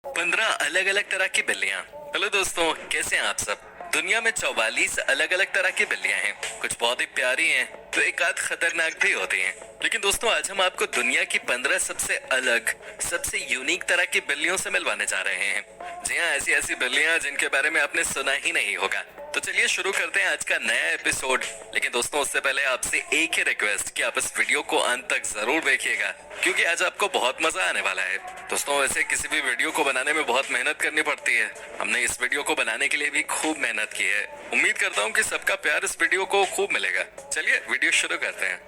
15 अलग अलग तरह की बिल्लियां। हेलो दोस्तों, कैसे हैं आप सब। दुनिया में 44 अलग अलग तरह की बिल्लियां हैं। कुछ बहुत ही प्यारी हैं तो एक आध खतरनाक भी होती हैं। लेकिन दोस्तों, आज हम आपको दुनिया की 15 सबसे अलग, सबसे यूनिक तरह की बिल्लियों से मिलवाने जा रहे हैं। जी हाँ, ऐसी ऐसी बिल्लियां जिनके बारे में आपने सुना ही नहीं होगा। तो चलिए शुरू करते हैं आज का नया एपिसोड। लेकिन दोस्तों, उससे पहले आपसे एक ही रिक्वेस्ट कि आप इस वीडियो को अंत तक जरूर देखिएगा, क्योंकि आज आपको बहुत मजा आने वाला है। दोस्तों, वैसे किसी भी वीडियो को बनाने में बहुत मेहनत करनी पड़ती है। हमने इस वीडियो को बनाने के लिए भी खूब मेहनत की है। उम्मीद करता हूँ कि सबका प्यार इस वीडियो को खूब मिलेगा। चलिए वीडियो शुरू करते हैं।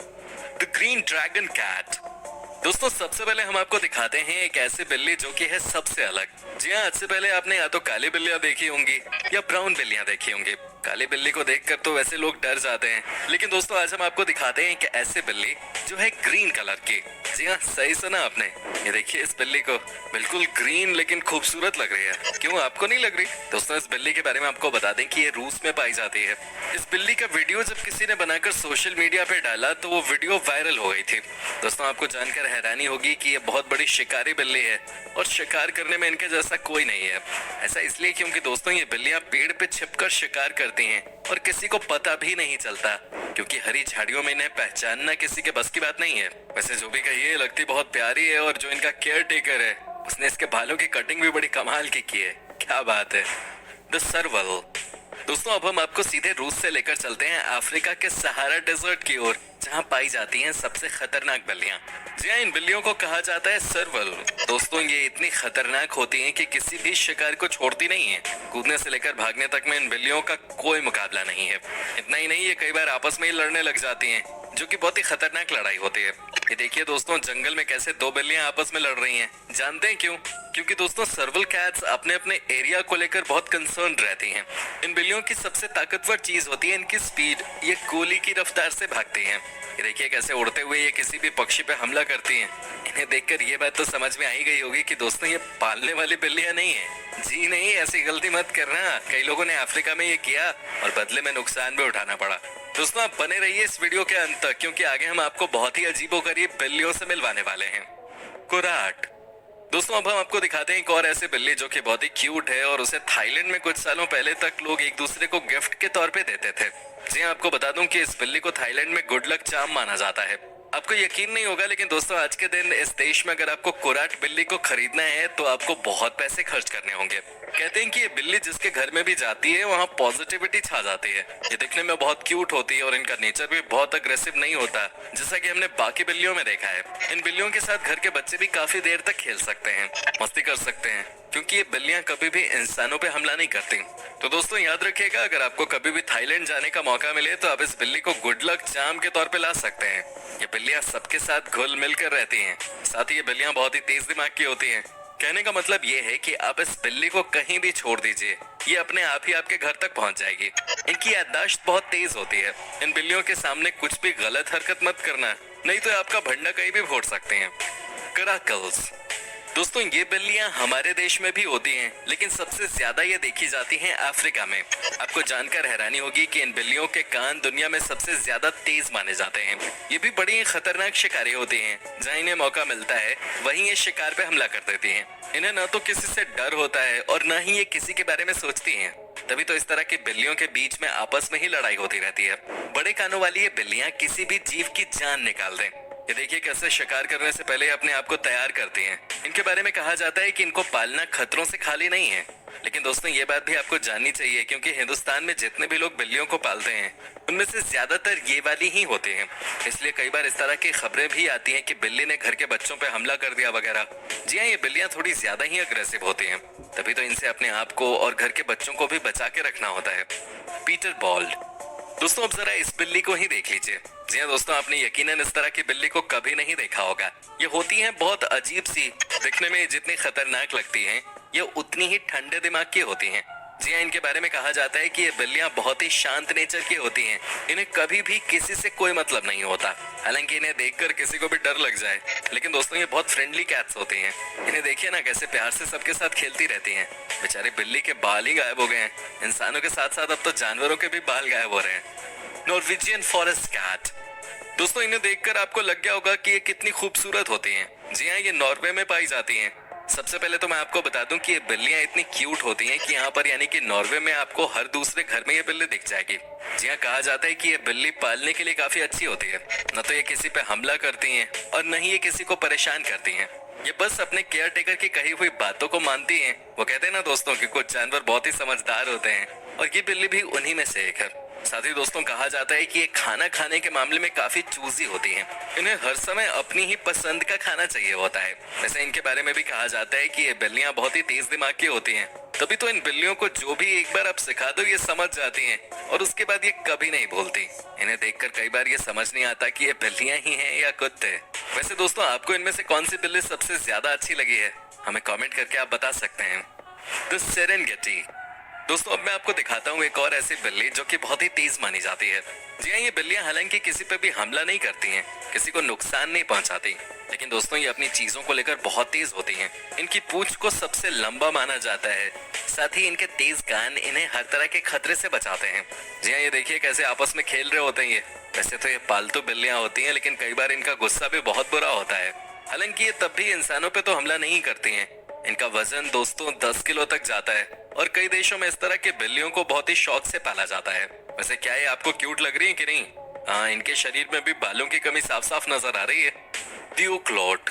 The green dragon cat. दोस्तों, सबसे पहले हम आपको दिखाते हैं एक ऐसी बिल्ली जो कि है सबसे अलग। जी हाँ, आज से पहले आपने या तो काली बिल्लियां देखी होंगी या ब्राउन बिल्लियां देखी होंगी। काली बिल्ली को देखकर तो वैसे लोग डर जाते हैं, लेकिन दोस्तों आज हम आपको दिखाते हैं एक ऐसी बिल्ली जो है ग्रीन कलर की। जी हाँ, सही सुना आपने। ये देखिए इस बिल्ली को, बिल्कुल ग्रीन लेकिन खूबसूरत लग रही है। क्यों, आपको नहीं लग रही? दोस्तों, इस बिल्ली के बारे में आपको बता दें कि ये रूस में पाई जाती है। इस बिल्ली का वीडियो जब किसी ने बनाकर सोशल मीडिया पे डाला तो वो वीडियो वायरल हो गई थी। दोस्तों, आपको जानकर हैरानी होगी कि ये बहुत बड़ी शिकारी बिल्ली है और शिकार करने में इनके जैसा कोई नहीं है। ऐसा इसलिए क्योंकि दोस्तों ये बिल्लियां पेड़ पे छिपकर शिकार करती हैं और किसी को पता भी नहीं चलता, क्योंकि हरी झाड़ियों में इन्हें पहचानना किसी के बस की बात नहीं है। वैसे जो भी कहिए, लगती बहुत प्यारी है और जो इनका केयर टेकर है उसने इसके बालों की कटिंग भी बड़ी कमाल की है। क्या बात है। द सर्वल। दोस्तों, अब हम आपको सीधे रूस से लेकर चलते हैं अफ्रीका के सहारा डेजर्ट की ओर, जहां पाई जाती हैं सबसे खतरनाक बिल्लियां। जी हाँ, इन बिल्लियों को कहा जाता है सर्वल। दोस्तों, ये इतनी खतरनाक होती हैं कि किसी भी शिकार को छोड़ती नहीं है। कूदने से लेकर भागने तक में इन बिल्लियों का कोई मुकाबला नहीं है। इतना ही नहीं, ये कई बार आपस में ही लड़ने लग जाती हैं, जो कि बहुत ही खतरनाक लड़ाई होती है। ये देखिए दोस्तों, जंगल में कैसे दो बिल्लियां आपस में लड़ रही हैं। जानते हैं क्यों? क्योंकि दोस्तों सर्वल कैट्स अपने अपने एरिया को लेकर बहुत कंसर्न रहती हैं। इन बिल्लियों की सबसे ताकतवर चीज होती है इनकी स्पीड। ये गोली की रफ्तार से भागती हैं। ये देखिए कैसे उड़ते हुए ये किसी भी पक्षी पे हमला करती हैं। इन्हें देखकर ये बात तो समझ में आई गई होगी कि दोस्तों ये पालने वाली बिल्लियां नहीं है। जी नहीं, ऐसी गलती मत करना। कई लोगों ने अफ्रीका में ये किया और बदले में नुकसान भी उठाना पड़ा। दोस्तों, आप बने रहिए इस वीडियो के अंत तक, क्योंकि आगे हम आपको बहुत ही अजीबोगरीब बिल्लियों से मिलवाने वाले हैं। कुराट। दोस्तों, अब हम आपको दिखाते हैं एक और ऐसी बिल्ली जो कि बहुत ही क्यूट है और उसे थाईलैंड में कुछ सालों पहले तक लोग एक दूसरे को गिफ्ट के तौर पे देते थे। जी हाँ, आपको बता दूं कि इस बिल्ली को थाईलैंड में गुड लक चार्म माना जाता है। आपको यकीन नहीं होगा, लेकिन दोस्तों आज के दिन इस देश में अगर आपको कुराट बिल्ली को खरीदना है तो आपको बहुत पैसे खर्च करने होंगे। कहते हैं कि ये बिल्ली जिसके घर में भी जाती है वहाँ पॉजिटिविटी छा जाती है। ये दिखने में बहुत क्यूट होती है और इनका नेचर भी बहुत अग्रेसिव नहीं होता, जैसा कि हमने बाकी बिल्लियों में देखा है। इन बिल्लियों के साथ घर के बच्चे भी काफी देर तक खेल सकते हैं, मस्ती कर सकते हैं, क्योंकि ये बिल्लियां कभी भी इंसानों पे हमला नहीं करती। तो दोस्तों याद रखिएगा, अगर आपको कभी भी थाईलैंड जाने का मौका मिले तो आप इस बिल्ली को गुड लक चार्म के तौर पे ला सकते हैं। ये बिल्लियां सबके साथ घुल मिल कर रहती हैं। साथ ही ये बिल्लियां बहुत ही तेज दिमाग की होती हैं। कहने का मतलब ये है कि आप इस बिल्ली को कहीं भी छोड़ दीजिए, ये अपने आप ही आपके घर तक पहुंच जाएगी। इनकी याददाश्त बहुत तेज होती है। इन बिल्लियों के सामने कुछ भी गलत हरकत मत करना, नहीं तो आपका भंडा कहीं भी फोड़ सकते हैं। कराकल्स। दोस्तों, ये बिल्लियां हमारे देश में भी होती हैं, लेकिन सबसे ज्यादा ये देखी जाती हैं अफ्रीका में। आपको जानकर हैरानी होगी कि इन बिल्लियों के कान दुनिया में सबसे ज्यादा तेज माने जाते हैं। ये भी बड़ी खतरनाक शिकारी होती हैं। जहाँ इन्हें मौका मिलता है वहीं ये शिकार पे हमला कर देती हैं। इन्हें न तो किसी से डर होता है और न ही ये किसी के बारे में सोचती हैं। तभी तो इस तरह की बिल्लियों के बीच में आपस में ही लड़ाई होती रहती है। बड़े कानों वाली ये बिल्लियां किसी भी जीव की जान निकाल दें। ये देखिए कैसे शिकार करने से पहले अपने आप को तैयार करती हैं। इनके बारे में कहा जाता है कि इनको पालना खतरों से खाली नहीं है। लेकिन दोस्तों, ये बात भी आपको जाननी चाहिए, क्योंकि हिंदुस्तान में जितने भी लोग बिल्लियों को पालते हैं उनमें से ज्यादातर ये वाली ही होती हैं। इसलिए कई बार इस तरह की खबरें भी आती हैं कि बिल्ली ने घर के बच्चों पे हमला कर दिया वगैरह। जी हाँ, ये बिल्लियां थोड़ी ज्यादा ही अग्रेसिव होती हैं। तभी तो इनसे अपने आप को और घर के बच्चों को भी बचा के रखना होता है। Peterbald. दोस्तों, अब जरा इस बिल्ली को ही देख लीजिए। जी हाँ दोस्तों, आपने यकीनन इस तरह की बिल्ली को कभी नहीं देखा होगा। ये होती हैं बहुत अजीब सी। दिखने में जितनी खतरनाक लगती हैं, ये उतनी ही ठंडे दिमाग की होती हैं। जी हाँ, इनके बारे में कहा जाता है कि ये बिल्लियां बहुत ही शांत नेचर की होती हैं। इन्हें कभी भी किसी से कोई मतलब नहीं होता, हालांकि इन्हें देखकर किसी को भी डर लग जाए। लेकिन दोस्तों, ये बहुत फ्रेंडली कैट्स होती हैं। इन्हें देखिए ना कैसे प्यार से सबके साथ खेलती रहती हैं। बेचारी बिल्ली के बाल ही गायब हो गए हैं। इंसानों के साथ साथ अब तो जानवरों के भी बाल गायब हो रहे हैं। Norwegian forest cat. दोस्तों, इन्हें देखकर आपको लग गया होगा कि ये कितनी खूबसूरत होती हैं। जी हाँ, ये नॉर्वे में पाई जाती हैं। सबसे पहले तो मैं आपको बता दूं कि ये बिल्लियां इतनी क्यूट होती हैं कि यहाँ पर यानी कि नॉर्वे में आपको हर दूसरे घर में ये बिल्ली दिख जाएगी। जी हाँ, कहा जाता है कि ये बिल्ली पालने के लिए काफी अच्छी होती है। न तो ये किसी पे हमला करती हैं और न ही ये किसी को परेशान करती हैं। ये बस अपने केयर टेकर की कही हुई बातों को मानती हैं। वो कहते हैं ना दोस्तों कि कुछ जानवर बहुत ही समझदार होते हैं और ये बिल्ली भी उन्हीं में से एक है। साथ ही दोस्तों कहा जाता है कि ये खाना खाने के मामले में काफी चूजी होती हैं। इन्हें हर समय अपनी ही पसंद का खाना चाहिए होता है। वैसे इनके बारे में भी कहा जाता है कि ये बिल्लियां बहुत ही तेज दिमाग की होती हैं। तभी तो इन बिल्लियों को जो भी एक बार आप सिखा दो ये समझ जाती हैं और उसके बाद ये कभी नहीं भूलती। इन्हें देखकर कई बार ये समझ नहीं आता कि ये बिल्लियां ही हैं या कुत्ते। वैसे दोस्तों आपको इनमें से कौन सी बिल्ली सबसे ज्यादा अच्छी लगी है, हमें कमेंट करके आप बता सकते हैं। The Serengeti. दोस्तों अब मैं आपको दिखाता हूँ एक और ऐसी बिल्ली जो कि बहुत ही तेज मानी जाती है। जी हाँ, ये बिल्लियां हालांकि किसी पे भी हमला नहीं करती हैं, किसी को नुकसान नहीं पहुंचाती, लेकिन दोस्तों ये अपनी चीजों को लेकर बहुत तेज होती हैं। इनकी पूंछ को सबसे लंबा माना जाता है। साथ ही इनके तेज कान इन्हें हर तरह के खतरे से बचाते हैं। जी हाँ, ये देखिए कैसे आपस में खेल रहे होते हैं ये। वैसे तो ये पालतू बिल्लियां होती हैं, लेकिन कई बार इनका गुस्सा भी बहुत बुरा होता है। हालांकि ये तब भी इंसानों पे तो हमला नहीं करती हैं। इनका वजन दोस्तों 10 किलो तक जाता है और कई देशों में इस तरह के बिल्लियों को बहुत ही शौक से पाला जाता है। वैसे क्या ये आपको क्यूट लग रही है कि नहीं? हाँ, इनके शरीर में भी बालों की कमी साफ साफ नजर आ रही है। ड्यूक्लोट।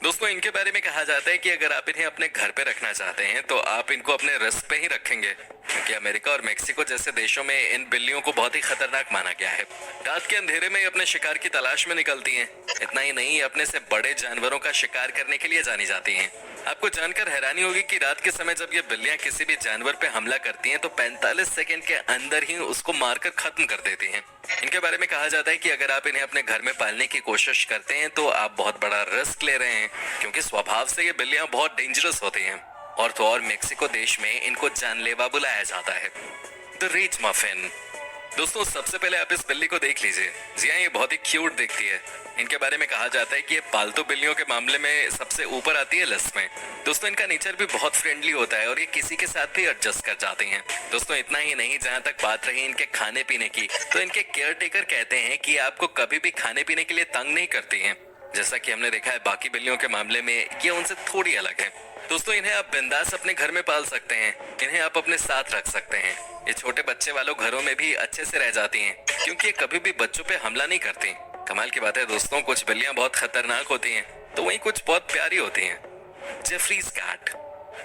दोस्तों इनके बारे में कहा जाता है कि अगर आप इन्हें अपने घर पे रखना चाहते हैं तो आप इनको अपने रिस्क पे ही रखेंगे, क्योंकि अमेरिका और मेक्सिको जैसे देशों में इन बिल्लियों को बहुत ही खतरनाक माना गया है। रात के अंधेरे में अपने शिकार की तलाश में निकलती हैं। इतना ही नहीं, अपने से बड़े जानवरों का शिकार करने के लिए जानी जाती हैं। आपको जानकर हैरानी होगी कि रात के समय जब ये बिल्लियां किसी भी जानवर पे हमला करती हैं तो 45 सेकंड के अंदर ही उसको मारकर खत्म कर देती हैं। इनके बारे में कहा जाता है कि अगर आप इन्हें अपने घर में पालने की कोशिश करते हैं तो आप बहुत बड़ा रिस्क ले रहे हैं, क्योंकि स्वभाव से ये बिल्लियां बहुत डेंजरस होती हैं। और तो और मेक्सिको देश में इनको जानलेवा बुलाया जाता है। The rich muffin. दोस्तों सबसे पहले आप इस बिल्ली को देख लीजिए। जी हाँ, ये बहुत ही क्यूट दिखती है। इनके बारे में कहा जाता है कि ये पालतू बिल्लियों के मामले में सबसे ऊपर आती है लिस्ट में। दोस्तों इनका नेचर भी बहुत फ्रेंडली होता है और ये किसी के साथ भी एडजस्ट कर जाती हैं। दोस्तों इतना ही नहीं, जहाँ तक बात रही इनके खाने पीने की, तो इनके केयर टेकर कहते हैं कि आपको कभी भी खाने पीने के लिए तंग नहीं करती हैं। जैसा कि हमने देखा है बाकी बिल्लियों के मामले में ये उनसे थोड़ी अलग है। दोस्तों इन्हें आप बिंदास अपने घर में पाल सकते हैं। इन्हें आप अपने साथ रख सकते हैं। ये छोटे बच्चे वालों घरों में भी अच्छे से रह जाती हैं, क्योंकि ये कभी भी बच्चों पे हमला नहीं करती। कमाल की बात है दोस्तों, कुछ बिल्लियां बहुत खतरनाक होती हैं तो वहीं कुछ बहुत प्यारी होती हैं। Jefferies cat.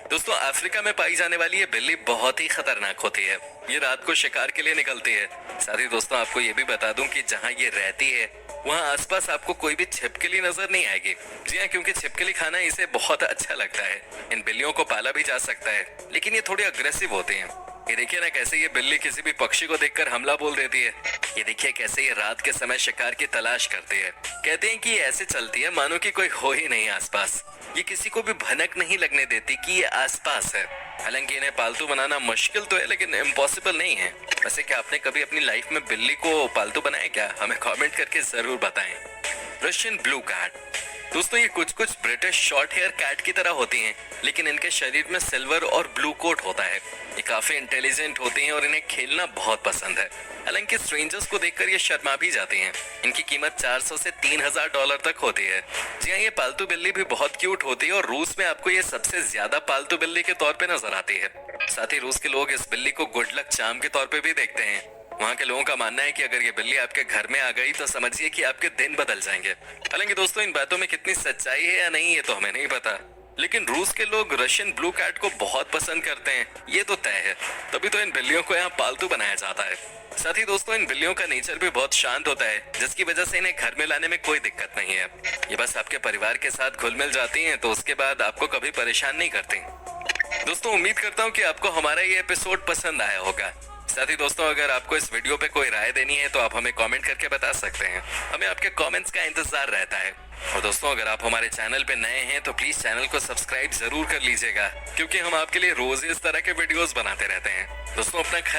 दोस्तों अफ्रीका में पाई जाने वाली ये बिल्ली बहुत ही खतरनाक होती है। ये रात को शिकार के लिए निकलती है। साथ ही दोस्तों आपको ये भी बता दूं कि जहाँ ये रहती है वहाँ आसपास आपको कोई भी छिपकली नजर नहीं आएगी। जी हाँ, क्योंकि छिपकली खाना इसे बहुत अच्छा लगता है। इन बिल्लियों को पाला भी जा सकता है, लेकिन ये थोड़ी अग्रेसिव होती हैं। ये देखिए ना कैसे ये बिल्ली किसी भी पक्षी को देखकर हमला बोल देती है। ये देखिए कैसे ये रात के समय शिकार की तलाश करती है। कहते हैं कि ये ऐसे चलती है मानो कि कोई हो ही नहीं आसपास। ये किसी को भी भनक नहीं लगने देती कि ये आसपास है। हालांकि इन्हें पालतू बनाना मुश्किल तो है, लेकिन इम्पॉसिबल नहीं है। वैसे क्या आपने कभी अपनी लाइफ में बिल्ली को पालतू बनाया क्या? हमें कमेंट करके जरूर बताएं। Russian blue cat. दोस्तों ये कुछ ब्रिटिश शॉर्ट हेयर कैट की तरह होती हैं, लेकिन इनके शरीर में सिल्वर और ब्लू कोट होता है। ये काफी इंटेलिजेंट होती हैं और इन्हें खेलना बहुत पसंद है। हालांकि स्ट्रेंजर्स को देखकर ये शर्मा भी जाती हैं। इनकी कीमत 400 से $3000 तक होती है। जी हाँ, ये पालतू बिल्ली भी बहुत क्यूट होती है और रूस में आपको ये सबसे ज्यादा पालतू बिल्ली के तौर पे नजर आती है। साथ ही रूस के लोग इस बिल्ली को गुड लक चार्म के तौर पे भी देखते हैं। वहाँ के लोगों का मानना है कि अगर ये बिल्ली आपके घर में आ गई तो समझिए कि आपके दिन बदल जाएंगे। हालांकि दोस्तों इन बातों में कितनी सच्चाई है या नहीं ये तो हमें नहीं पता, लेकिन रूस के लोग रशियन ब्लू कैट को बहुत पसंद करते हैं, ये तो तय है। तभी तो इन बिल्लियों को यहाँ पालतू बनाया जाता है। साथ ही दोस्तों इन बिल्लियों का नेचर भी बहुत शांत होता है, जिसकी वजह से इन्हें घर में लाने में कोई दिक्कत नहीं है। ये बस आपके परिवार के साथ घुल मिल जाती हैं तो उसके बाद आपको कभी परेशान नहीं करती। दोस्तों उम्मीद करता हूँ कि आपको हमारा ये एपिसोड पसंद आया होगा। साथ ही दोस्तों अगर आपको इस वीडियो पे कोई राय देनी है तो आप हमें कमेंट करके बता सकते हैं। हमें आपके कमेंट्स का इंतजार रहता है। और दोस्तों अगर आप हमारे चैनल पे नए हैं तो प्लीज चैनल को सब्सक्राइब जरूर कर लीजिएगा, क्योंकि हम आपके लिए रोज इस तरह के वीडियोस बनाते रहते हैं। दोस्तों अपना ख्याल